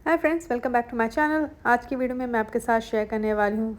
Hi friends, welcome back to my channel. आज की video में मैं आपके साथ शेयर करने वाली हूँ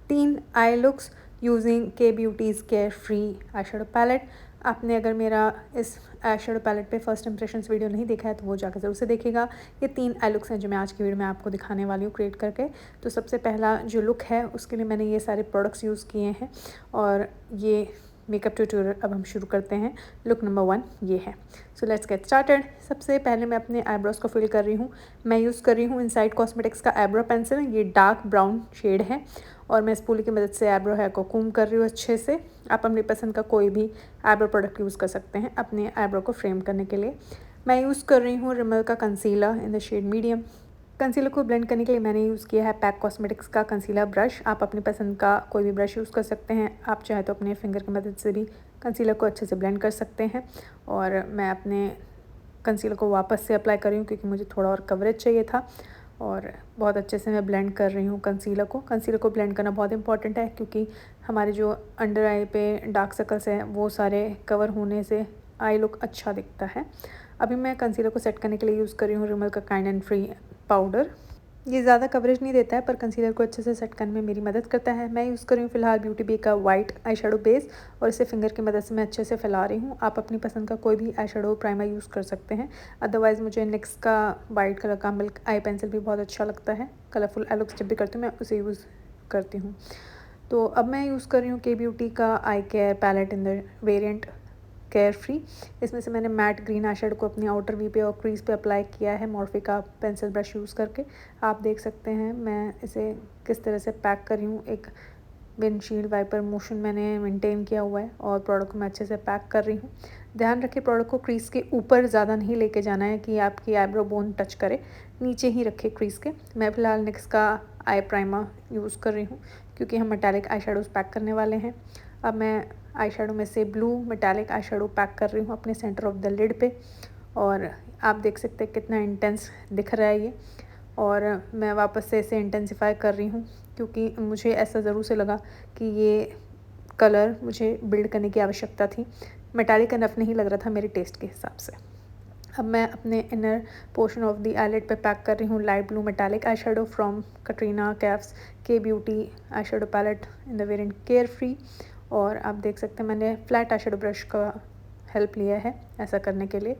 3 आई लुक्स यूजिंग के beauty's care free eye shadow palette. आपने अगर मेरा इस आई शेडो पैलेट पे फर्स्ट इंप्रेशंस वीडियो नहीं देखा है तो वो जाकर ज़रूर से देखिएगा। ये 3 आई लुक्स हैं जो मैं आज की वीडियो में आपको दिखाने वाली हूँ क्रिएट करके। तो सबसे पहला जो लुक है उसके लिए मैंने ये सारे प्रोडक्ट्स यूज़ किए हैं और ये मेकअप ट्यूटोरियल अब हम शुरू करते हैं। लुक नंबर 1 ये है। So let's get started. सबसे पहले मैं अपने आईब्रोज़ को फिल कर रही हूँ। मैं यूज़ कर रही हूँ इनसाइड कॉस्मेटिक्स का आईब्रो पेंसिल। ये डार्क ब्राउन शेड है और मैं स्पूली की मदद से आईब्रो हेयर को कूम कर रही हूँ अच्छे से। आप अपनी पसंद का कोई भी आईब्रो प्रोडक्ट यूज़ कर सकते हैं अपने आईब्रो को फ्रेम करने के लिए। मैं यूज़ कर रही हूँ रिमल का concealer in the shade medium. Concealer को ब्लेंड करने के लिए मैंने यूज़ किया है पैक कॉस्मेटिक्स का कंसीलर ब्रश। आप अपनी पसंद का कोई भी ब्रश यूज़ कर सकते हैं। आप चाहे तो अपने फिंगर की मदद से भी कंसीलर को अच्छे से ब्लेंड कर सकते हैं। और मैं अपने कंसीलर को वापस से अप्लाई कर रही हूँ क्योंकि मुझे थोड़ा और कवरेज चाहिए था। और बहुत अच्छे से मैं ब्लेंड कर रही हूँ कंसीलर को। कंसीलर को ब्लेंड करना बहुत इंपॉर्टेंट है क्योंकि हमारे जो अंडर आई पे डार्क सर्कल्स हैं वो सारे कवर होने से आई लुक अच्छा दिखता है। अभी मैं कंसीलर को सेट करने के लिए यूज़ कर रही हूँ रिमल का काइंड एंड फ्री पाउडर। ये ज़्यादा कवरेज नहीं देता है पर कंसीलर को अच्छे से सेट करने में मेरी मदद करता है। मैं यूज़ कर रही हूँ फिलहाल ब्यूटी बी का वाइट आई शेडो बेस और इसे फिंगर की मदद से मैं अच्छे से फैला रही हूँ। आप अपनी पसंद का कोई भी आई शेडो प्राइमर यूज़ कर सकते हैं। अदरवाइज़ मुझे निक्स का वाइट कलर का मिल्क आई पेंसिल भी बहुत अच्छा लगता है। कलरफुल आई लुक्स जब भी करती हूँ मैं उसे यूज़ करती हूँ। तो अब मैं यूज़ कर रही हूँ के ब्यूटी का eye care palette in the variant care free. इसमें से मैंने मैट ग्रीन आई शेडो को अपनी आउटर वी पे और क्रीज पे अप्लाई किया है मॉर्फी का पेंसिल ब्रश यूज़ करके। आप देख सकते हैं मैं इसे किस तरह से पैक कर रही हूँ। एक विंडशील्ड वाइपर मोशन मैंने मेंटेन किया हुआ है और प्रोडक्ट को मैं अच्छे से पैक कर रही हूँ। ध्यान रखें प्रोडक्ट को क्रीज के ऊपर ज़्यादा नहीं लेके जाना है कि आपकी आईब्रो बोन टच करे, नीचे ही रखें क्रीज के। मैं फ़िलहाल निक्स का आई प्राइमर यूज़ कर रही हूँ क्योंकि हम मेटालिक आई शेडोज़ पैक करने वाले हैं। अब मैं आई शेडो में से blue metallic eye shadow pack कर रही हूँ अपने सेंटर ऑफ द लिड पे और आप देख सकते हैं कितना इंटेंस दिख रहा है ये। और मैं वापस से इसे इंटेंसिफाई कर रही हूँ क्योंकि मुझे ऐसा ज़रूर से लगा कि ये कलर मुझे बिल्ड करने की आवश्यकता थी। मेटालिक इनफ नहीं लग रहा था मेरे टेस्ट के हिसाब से। अब मैं अपने inner portion of the eyelid पे पैक कर रही हूँ light blue metallic eye shadow from Katrina Kaif's Kay beauty eye shadow palette in the variant care free. और आप देख सकते हैं मैंने फ्लैट आई शेडो ब्रश का हेल्प लिया है ऐसा करने के लिए।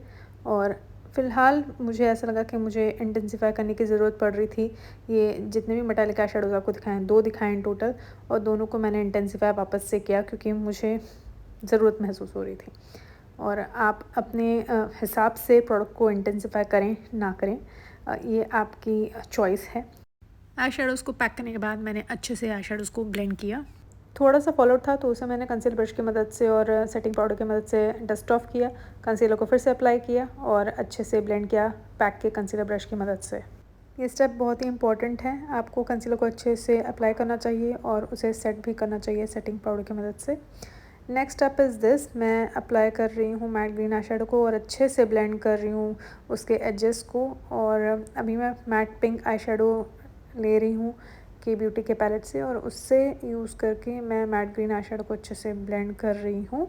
और फ़िलहाल मुझे ऐसा लगा कि मुझे इंटेंसिफाई करने की ज़रूरत पड़ रही थी। ये जितने भी मेटालिक आई शेडोज़ आपको दिखाएँ 2 दिखाएँ इन टोटल और दोनों को मैंने इंटेंसिफाई वापस से किया क्योंकि मुझे ज़रूरत महसूस हो रही थी। और आप अपने हिसाब से प्रोडक्ट को इंटेंसिफाई करें ना करें, ये आपकी चॉइस है। आई शेडोज़ को पैक करने के बाद मैंने अच्छे से आई शेडोज़ को ब्लेंड किया। थोड़ा सा फॉलोड था तो उसे मैंने कंसीलर ब्रश की मदद से और सेटिंग पाउडर की मदद से डस्ट ऑफ किया। कंसीलर को फिर से अप्लाई किया और अच्छे से ब्लेंड किया पैक के कंसीलर ब्रश की मदद से। ये स्टेप बहुत ही इंपॉर्टेंट है। आपको कंसीलर को अच्छे से अप्लाई करना चाहिए और उसे सेट भी करना चाहिए सेटिंग पाउडर की मदद से। नेक्स्ट स्टेप इज़ दिस, मैं अप्लाई कर रही हूँ मैट ग्रीन आई शेडो को और अच्छे से ब्लेंड कर रही हूँ उसके एजेस को। और अभी मैं मैट पिंक आई शेडो ले रही हूँ के ब्यूटी के पैलेट से और उससे यूज़ करके मैं मैट ग्रीन आई शेडो को अच्छे से ब्लेंड कर रही हूँ।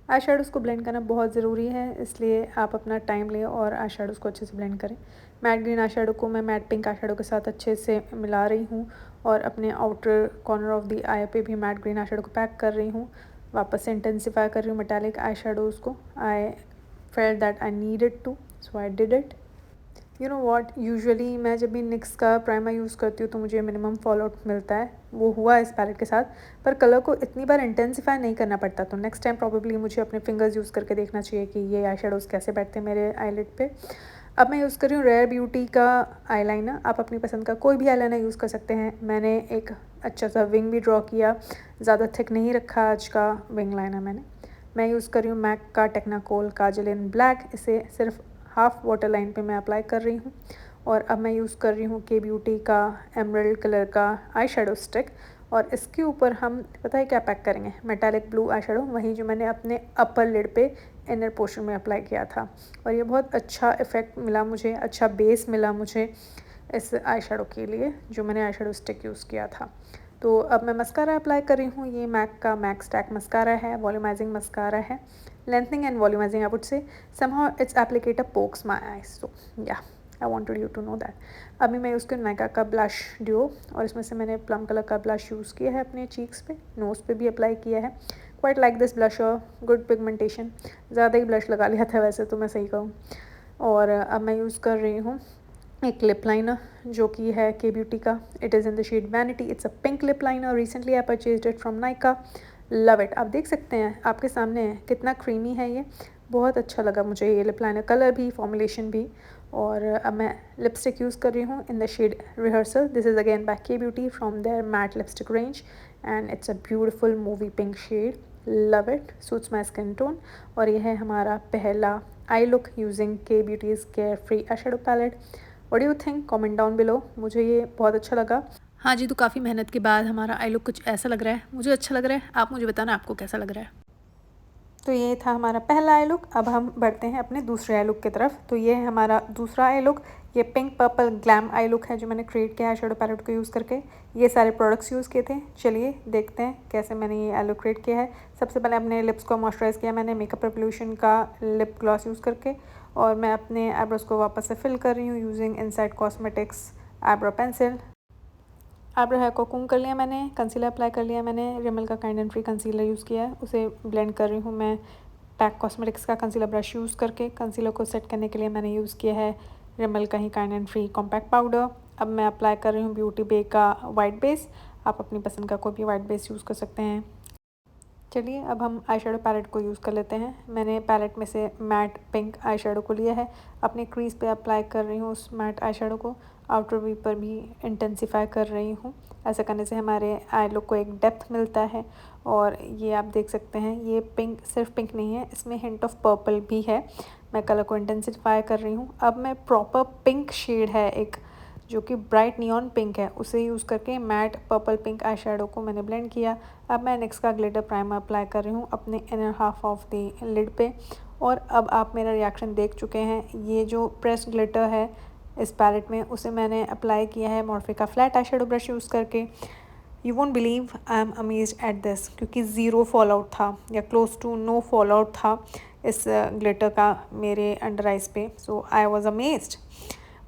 आई शेडोज़ को ब्लेंड करना बहुत ज़रूरी है, इसलिए आप अपना टाइम लें और आई शेडोज़ को अच्छे से ब्लेंड करें। मैट ग्रीन आई शेडो को मैं मैट पिंक आई शेडो के साथ अच्छे से मिला रही हूँ और अपने आउटर कॉर्नर ऑफ द आई पे भी मैट ग्रीन आई शेडो को पैक कर रही हूँ। वापस से इंटेंसिफाई कर रही हूँ मेटालिक आई शेडोज़ को। I felt that I needed to, so I did it. You know what, usually मैं जब भी निक्स का प्राइमर यूज़ करती हूँ तो मुझे मिनिमम फॉल आउट मिलता है। वो हुआ इस पैलेट के साथ, पर कलर को इतनी बार इंटेंसिफाई नहीं करना पड़ता। तो नेक्स्ट टाइम प्रॉबेबली मुझे अपने फिंगर्स यूज़ करके देखना चाहिए कि ये आई शेडोज़ कैसे बैठते हैं मेरे आईलिड पे। अब मैं यूज़ कर रही हूँ रेयर ब्यूटी का आईलाइनर। आप अपनी पसंद का कोई भी आईलाइनर यूज़ कर सकते हैं। मैंने एक अच्छा सा विंग भी ड्रॉ किया, ज़्यादा थिक नहीं रखा आज का विंग लाइनर मैंने। मैं यूज़ कर रही हूँ मैक का टेक्नाकोल काजल इन ब्लैक। इसे सिर्फ हाफ वाटर लाइन पे मैं अप्लाई कर रही हूँ। और अब मैं यूज़ कर रही हूँ के ब्यूटी का एमरल्ड कलर का आई शेडो स्टिक और इसके ऊपर हम पता है क्या पैक करेंगे, मेटालिक ब्लू आई शेडो, वही जो मैंने अपने अपर लिड पे इनर पोर्शन में अप्लाई किया था। और ये बहुत अच्छा इफ़ेक्ट मिला मुझे, अच्छा बेस मिला मुझे इस आई शेडो के लिए जो मैंने आई शेडो स्टिक यूज़ किया था। तो अब मैं मस्कारा अप्लाई कर रही हूँ। ये मैक का मैक स्टैक मस्कारा है, वॉल्यूमाइजिंग मस्कारा है, lengthening and volumizing I would say. somehow its applicator pokes my eyes, so yeah, I wanted you to know that. अभी मैं यूज़ कर नायका का ब्लश ड्यू, और इसमें से मैंने प्लम कलर का ब्लश यूज़ किया है अपने चीक्स पे, नोज़ पे भी अप्लाई किया है। Quite like this blusher, good pigmentation, ज़्यादा ही ब्लश लगा लिया था वैसे तो मैं सही कहूँ। और अब मैं यूज़ कर रही हूँ एक लिप लाइनर जो कि है के ब्यूटी का। It is in the shade vanity. It's a pink lip liner. Recently I purchased it from Nykaa. Love it. आप देख सकते हैं, आपके सामने है, कितना क्रीमी है ये। बहुत अच्छा लगा मुझे ये लिप लाइनर, कलर भी, फॉर्मुलेशन भी। और अब मैं लिपस्टिक यूज़ कर रही हूँ in the shade rehearsal. This is again by के beauty from their matte lipstick range, and it's a beautiful mauvey pink shade. Love it, suits my skin tone. और ये है हमारा पहला आई लुक यूजिंग के beauty's care free eye shadow palette. What do you think? Comment down below. मुझे ये बहुत अच्छा लगा। हाँ जी, तो काफ़ी मेहनत के बाद हमारा आई लुक कुछ ऐसा लग रहा है। मुझे अच्छा लग रहा है, आप मुझे बताना आपको कैसा लग रहा है। तो ये था हमारा पहला आई लुक। अब हम बढ़ते हैं अपने दूसरे आई लुक की तरफ। तो ये है हमारा दूसरा आई लुक। ये pink purple glam I look है जो मैंने क्रिएट किया है शेडो पैलेट को यूज़ करके। ये सारे प्रोडक्ट्स यूज़ किए थे। चलिए देखते हैं कैसे मैंने ये आई लुक क्रिएट किया है। सबसे पहले अपने लिप्स को मॉइस्चराइज़ किया मैंने मेकअप रेवोल्यूशन का लिप ग्लॉस यूज़ करके, और मैं अपने आईब्रोज को वापस से फिल कर रही हूँ using insight cosmetics eyebrow pencil. Eyebrow hair को कूम कर लिया मैंने, कंसीलर अप्लाई कर लिया मैंने, रिमल का kind and free concealer use किया है, उसे ब्लेंड कर रही हूँ मैं पैक कॉस्मेटिक्स का कंसीलर ब्रश यूज़ करके। कंसीलर को सेट करने के लिए मैंने यूज़ किया है रिमल का ही kind and free compact powder. अब मैं अप्लाई कर रही हूँ ब्यूटी बे का वाइट बेस। आप अपनी पसंद का कोई भी वाइट बेस यूज़ कर सकते हैं। चलिए अब हम आई शेडो पैलेट को यूज़ कर लेते हैं। मैंने पैलेट में से मैट पिंक आई शेडो को लिया है, अपने क्रीज पे अप्लाई कर रही हूँ उस मैट आई शेडो को। आउटर वी पर भी इंटेंसिफाई कर रही हूँ। ऐसा करने से हमारे आई लुक को एक डेप्थ मिलता है। और ये आप देख सकते हैं, ये पिंक सिर्फ पिंक नहीं है, इसमें हिंट ऑफ पर्पल भी है। मैं कलर को इंटेंसिफाई कर रही हूँ। अब मैं प्रॉपर पिंक शेड है एक, जो कि ब्राइट नियॉन पिंक है, उसे यूज़ करके matte purple pink eye shadow को मैंने ब्लेंड किया। अब मैं नेक्स्ट का ग्लिटर प्राइमर अप्लाई कर रही हूँ अपने inner half of the lid पे। और अब आप मेरा रिएक्शन देख चुके हैं। ये जो प्रेस ग्लिटर है इस पैलेट में, उसे मैंने अप्लाई किया है मॉर्फे का flat eye shadow brush use करके। You won't believe I am amazed at this, क्योंकि ज़ीरो फॉल आउट था या close to no fall out था इस ग्लिटर का मेरे अंडर आइज़ पे। So I was amazed.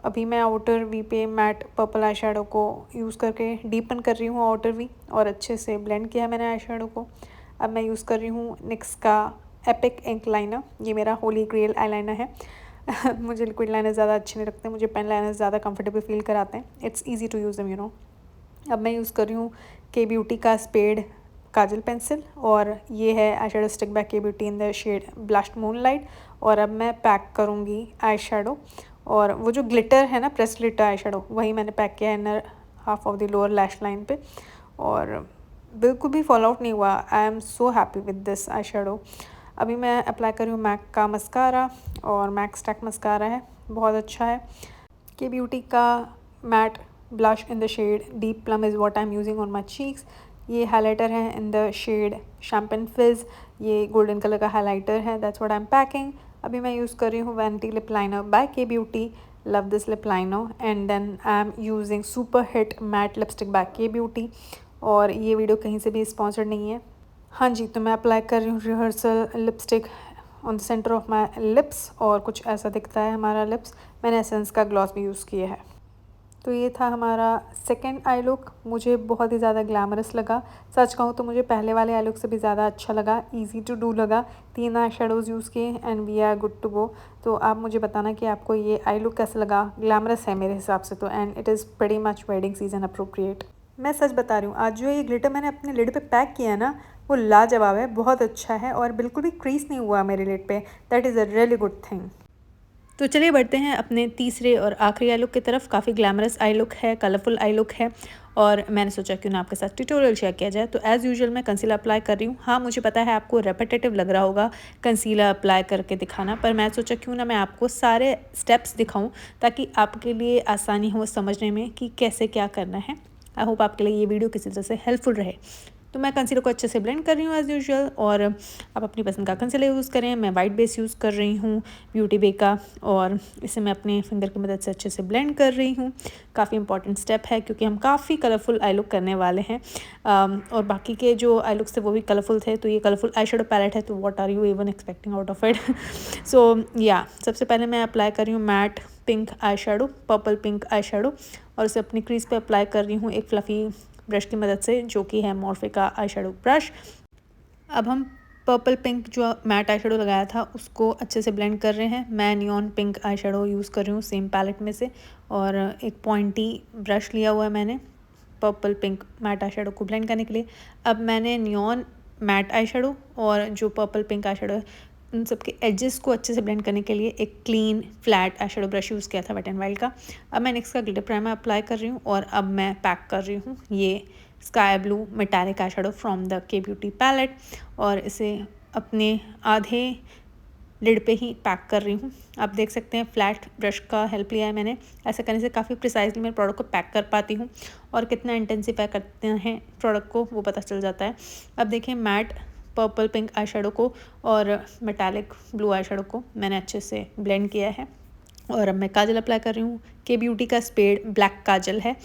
अभी मैं आउटर वी पे मैट पर्पल आई शेडो को यूज़ करके डीपन कर रही हूँ आउटर वी, और अच्छे से ब्लेंड किया मैंने आई शेडो को। अब मैं यूज़ कर रही हूँ निक्स का एपिक इंक लाइनर। ये मेरा होली ग्रेल आई लाइनर है। मुझे लिक्विड लाइनर ज़्यादा अच्छे नहीं लगते, मुझे पेन लाइनर ज़्यादा कंफर्टेबल फील कराते हैं। It's easy to use them, you know. अब मैं यूज़ कर रही हूँ के ब्यूटी का स्पेड काजल पेंसिल, और ये है आई शेडो स्टिक बाय के beauty in the shade blushed moonlight. और अब मैं पैक करूँगी आई शेडो, और वो जो ग्लिटर है ना, प्रेस ग्लिटर आई शेडो, वही मैंने पैक किया है inner half of the lower lash line पे, और बिल्कुल भी फॉल आउट नहीं हुआ। I am so happy with this eye shadow. अभी मैं अप्लाई कर रही हूँ मैक का मस्कारा, और मैक स्टैक मस्कारा है, बहुत अच्छा है। के ब्यूटी का matte blush in the shade deep plum is what I am using on my cheeks. ये हाइलाइटर है in the shade champagne fizz. ये गोल्डन कलर का हाइलाइटर है, that's what I am packing. अभी मैं यूज़ कर रही हूँ वैनिटी लिप लाइनर बाय के beauty. Love this lip liner. And then I am using super hit matte lipstick by के ब्यूटी। और ये वीडियो कहीं से भी स्पॉन्सर्ड नहीं है। हाँ जी, तो मैं अप्लाई कर रही हूँ rehearsal lipstick on the centre of my lips, और कुछ ऐसा दिखता है हमारा लिप्स। मैंने एसेंस का ग्लॉस भी यूज़ किया है। तो ये था हमारा सेकेंड आई लुक। मुझे बहुत ही ज़्यादा ग्लैमरस लगा। सच कहूँ तो मुझे पहले वाले आई लुक से भी ज़्यादा अच्छा लगा, इजी टू डू लगा। 3 आई शेडोज़ यूज़ किए and we are good to go. तो आप मुझे बताना कि आपको ये आई लुक कैसा लगा। ग्लैमरस है मेरे हिसाब से तो, and it is pretty much wedding season appropriate. मैं सच बता रही हूँ, आज जो ये ग्लिटर मैंने अपने लिड पे पैक किया है ना, वो लाजवाब है, बहुत अच्छा है, और बिल्कुल भी क्रीज नहीं हुआ मेरे लिड पे। That is a really good thing. तो चलिए बढ़ते हैं अपने तीसरे और आखिरी आई लुक की तरफ। काफ़ी ग्लैमरस आई लुक है, कलरफुल आई लुक है, और मैंने सोचा क्यों ना आपके साथ ट्यूटोरियल शेयर किया जाए। तो एज़ यूजुअल मैं कंसीलर अप्लाई कर रही हूँ। हाँ, मुझे पता है आपको रेपिटेटिव लग रहा होगा कंसीलर अप्लाई करके दिखाना, पर मैं सोचा क्यों ना मैं आपको सारे स्टेप्स दिखाऊँ, ताकि आपके लिए आसानी हो समझने में कि कैसे क्या करना है। आई होप आपके लिए ये वीडियो किसी तरह से हेल्पफुल रहे। तो मैं कंसीलर को अच्छे से ब्लेंड कर रही हूँ एज़ यूजुअल, और आप अपनी पसंद का कंसीलर यूज़ करें। मैं वाइट बेस यूज़ कर रही हूँ ब्यूटी बे का, और इसे मैं अपने फिंगर की मदद से अच्छे से ब्लेंड कर रही हूँ। काफ़ी इंपॉर्टेंट स्टेप है, क्योंकि हम काफ़ी कलरफुल आई लुक करने वाले हैं, और बाकी के जो आई लुक्स थे वो भी कलरफुल थे। तो ये कलरफुल आई शेडो पैलेट है, तो what are you even expecting out of it. So या सबसे पहले मैं अप्लाई कर रही हूँ matte pink eye shadow, purple pink eye shadow, और उसे अपनी क्रीज पे अप्लाई कर रही हूँ एक फ्लफ़ी ब्रश की मदद से, जो कि है मॉर्फे का आई शेडो ब्रश। अब हम पर्पल पिंक जो मैट आई शेडो लगाया था उसको अच्छे से ब्लेंड कर रहे हैं। मैं neon pink eye shadow use कर रही हूँ सेम पैलेट में से, और एक पॉइंटी ब्रश लिया हुआ है मैंने purple pink matte eye shadow को ब्लेंड करने के लिए। अब मैंने नियॉन मैट आई शेडो और जो पर्पल पिंक आई शेडो है उन सब के एजेस को अच्छे से ब्लेंड करने के लिए एक clean flat eye shadow brush use किया था वेट एंड वाइल्ड का। अब मैं नेक्स्ट का ग्लिटर प्राइमर अप्लाई कर रही हूँ और अब मैं पैक कर रही हूँ ये sky blue metallic eye shadow from the के ब्यूटी पैलेट, और इसे अपने आधे लिड पे ही पैक कर रही हूँ। आप देख सकते हैं फ्लैट ब्रश का हेल्प लिया है मैंने। ऐसा करने से काफ़ी प्रिसाइजली मैं प्रोडक्ट को पैक कर पाती हूँ, और कितना इंटेंसिफाई करते हैं प्रोडक्ट को वो पता चल जाता है। अब देखिए matte purple pink eye shadow को और मेटालिक ब्लू आई शेडो को मैंने अच्छे से ब्लेंड किया है, और अब मैं काजल अप्लाई कर रही हूँ। के ब्यूटी का स्पेड ब्लैक काजल है।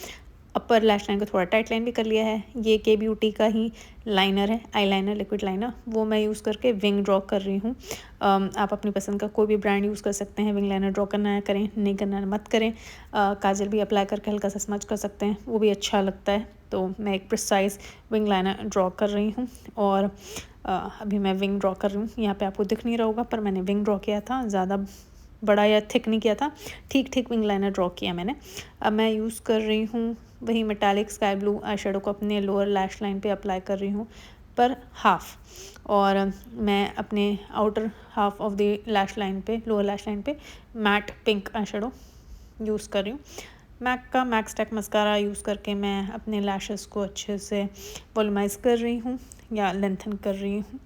अपर लैश लाइन को थोड़ा टाइट लाइन भी कर लिया है। ये के ब्यूटी का ही लाइनर है, आई लाइनर, लिक्विड लाइनर, वो मैं यूज़ करके विंग ड्रॉ कर रही हूँ। आप अपनी पसंद का कोई भी ब्रांड यूज़ कर सकते हैं। विंग लाइनर ड्रॉ करना है करें, नहीं करना है मत करें। काजल भी अप्लाई करके हल्का सा स्मच कर सकते हैं, वो भी अच्छा लगता है। तो मैं एक प्रिसाइज विंग लाइनर ड्रॉ कर रही हूँ, और अभी मैं विंग ड्रॉ कर रही हूँ। यहाँ पे आपको दिख नहीं रहा होगा पर मैंने विंग ड्रॉ किया था, ज़्यादा बड़ा या थिक नहीं किया था, ठीक ठीक विंग लाइनर ड्रॉ किया मैंने। अब मैं यूज़ कर रही हूँ वही metallic sky blue eye shadow को अपने लोअर लैश लाइन पे अप्लाई कर रही हूँ पर हाफ, और मैं अपने outer half of the lash line पे, लोअर लैश लाइन पे matte pink eye shadow use कर रही हूँ। मैक का मैक्स टेक मस्कारा यूज़ करके मैं अपने लैशेस को अच्छे से वॉल्यूमाइज़ कर रही हूँ या लेंथन कर रही हूँ,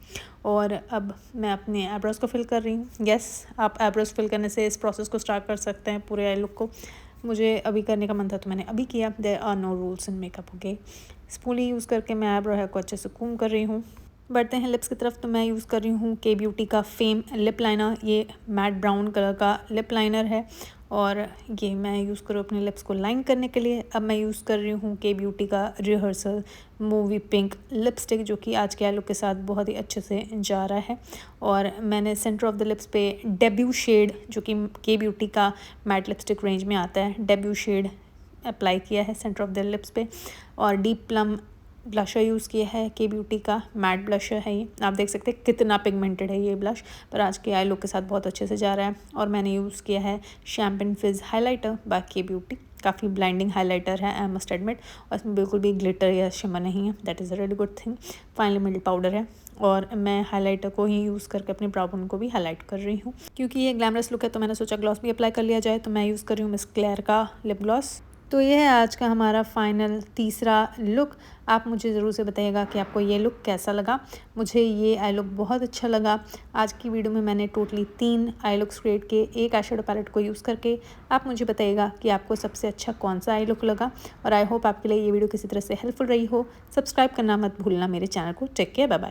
और अब मैं अपने आईब्रोज को फिल कर रही हूँ। यस, आप आईब्रोज फिल करने से इस प्रोसेस को स्टार्ट कर सकते हैं पूरे आई लुक को। मुझे अभी करने का मन था तो मैंने अभी किया। There are no rules in makeup, okay. Spoolie use करके मैं आईब्रो हेयर को अच्छे से कूम कर रही हूँ। बढ़ते हैं लिप्स की तरफ, तो मैं यूज़ कर रही हूँ के ब्यूटी का फेम लिप लाइनर। ये मैट ब्राउन कलर का लिप लाइनर है, और ये मैं यूज़ करूँ अपने लिप्स को लाइन करने के लिए। अब मैं यूज़ कर रही हूँ के ब्यूटी का रिहर्सल मूवी पिंक लिपस्टिक, जो कि आज के आई लुक के साथ बहुत ही अच्छे से जा रहा है। और मैंने सेंटर ऑफ द लिप्स पे डेब्यू शेड, जो कि के ब्यूटी का मैट लिपस्टिक रेंज में आता है, डेब्यू शेड अप्लाई किया है सेंटर ऑफ द लिप्स पे। और डीप प्लम ब्लशर यूज़ किया है, के ब्यूटी का मैट ब्लशर है ये। आप देख सकते हैं कितना पिगमेंटेड है ये ब्लश, पर आज के आई लुक के साथ बहुत अच्छे से जा रहा है। और मैंने यूज़ किया है शैम्पेन फिज हाइलाइटर बाय के ब्यूटी। काफ़ी ब्लाइंडिंग हाइलाइटर है, आई मस्ट एडमिट, और इसमें बिल्कुल भी ग्लिटर या शिमर नहीं है, that is a really good thing. Finally middle powder है, और मैं हाइलाइटर को ही यूज़ करके अपने ब्राउ बोन को भी हाईलाइट कर रही हूँ। क्योंकि ये ग्लैमरस लुक है तो मैंने सोचा ग्लॉस भी अप्लाई कर लिया जाए, तो मैं यूज़ कर रही हूँ मिस क्लेयर का लिप ग्लॉस। तो ये है आज का हमारा फाइनल तीसरा लुक। आप मुझे ज़रूर से बताइएगा कि आपको ये लुक कैसा लगा। मुझे ये आई लुक बहुत अच्छा लगा। आज की वीडियो में मैंने टोटली 3 आई लुक्स क्रिएट किए, एक आई शेडो पैलेट को यूज़ करके। आप मुझे बताइएगा कि आपको सबसे अच्छा कौन सा आई लुक लगा, और आई होप आपके लिए ये वीडियो किसी तरह से हेल्पफुल रही हो। सब्सक्राइब करना मत भूलना मेरे चैनल को। Take care, bye bye.